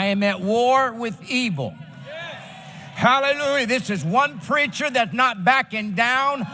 I am at war with evil. Hallelujah. This is one preacher that's not backing down.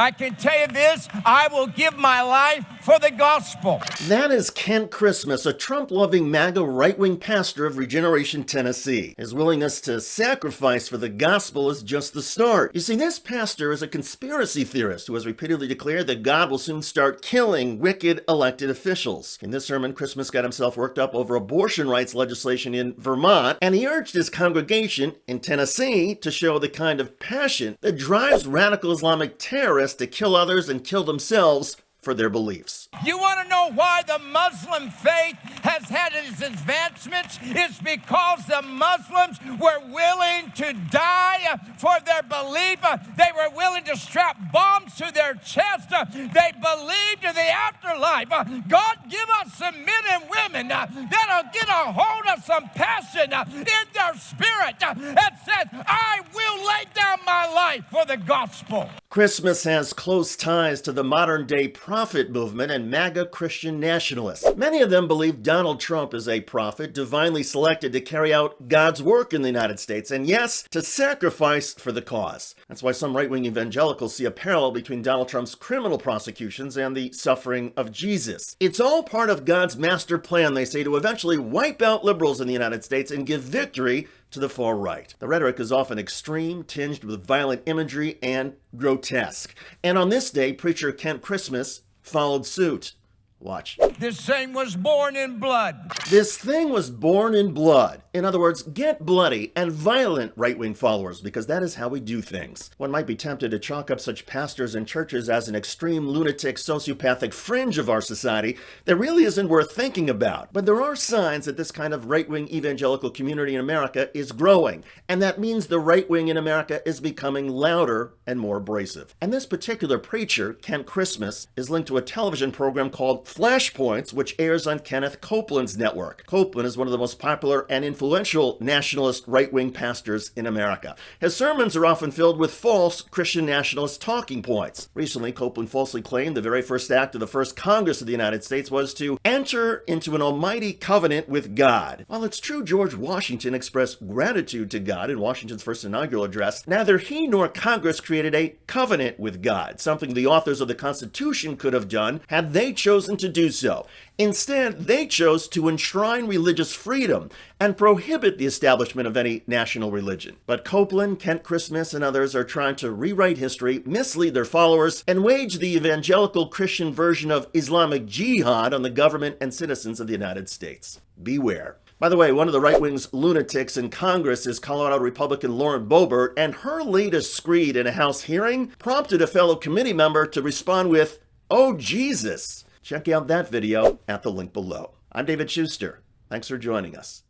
I can tell you this, I will give my life for the gospel. That is Kent Christmas, a Trump-loving MAGA right-wing pastor of Regeneration, Tennessee. His willingness to sacrifice for the gospel is just the start. You see, this pastor is a conspiracy theorist who has repeatedly declared that God will soon start killing wicked elected officials. In this sermon, Christmas got himself worked up over abortion rights legislation in Vermont, and he urged his congregation in Tennessee to show the kind of passion that drives radical Islamic terrorists to kill others and kill themselves for their beliefs. You want to know why the Muslim faith has had its advancements? It's because the Muslims were willing to die for their belief. They were willing to strap bombs to their chest. They believed in the afterlife. God, give us some men and women that'll get a hold of some passion in their spirit that says, I will lay down my life for the gospel. Christmas has close ties to the modern-day prophet movement and MAGA Christian nationalists. Many of them believe Donald Trump is a prophet divinely selected to carry out God's work in the United States, and yes, to sacrifice for the cause. That's why some right-wing evangelicals see a parallel between Donald Trump's criminal prosecutions and the suffering of Jesus. It's all part of God's master plan, they say, to eventually wipe out liberals in the United States and give victory to the far right. The rhetoric is often extreme, tinged with violent imagery and grotesque. And on this day, preacher Kent Christmas followed suit. Watch. This thing was born in blood. This thing was born in blood. In other words, get bloody and violent right-wing followers, because that is how we do things. One might be tempted to chalk up such pastors and churches as an extreme lunatic sociopathic fringe of our society that really isn't worth thinking about. But there are signs that this kind of right-wing evangelical community in America is growing, and that means the right wing in America is becoming louder and more abrasive. And this particular preacher, Kent Christmas, is linked to a television program called Flashpoints, which airs on Kenneth Copeland's network. Copeland is one of the most popular and influential nationalist right-wing pastors in America. His sermons are often filled with false Christian nationalist talking points. Recently, Copeland falsely claimed the very first act of the first Congress of the United States was to enter into an almighty covenant with God. While it's true George Washington expressed gratitude to God in Washington's first inaugural address, neither he nor Congress created a covenant with God, something the authors of the Constitution could have done had they chosen to do so. Instead, they chose to enshrine religious freedom and prohibit the establishment of any national religion. But Copeland, Kent Christmas, and others are trying to rewrite history, mislead their followers, and wage the evangelical Christian version of Islamic jihad on the government and citizens of the United States. Beware. By the way, one of the right-wing's lunatics in Congress is Colorado Republican Lauren Boebert, and her latest screed in a House hearing prompted a fellow committee member to respond with, "Oh, Jesus." Check out that video at the link below. I'm David Shuster. Thanks for joining us.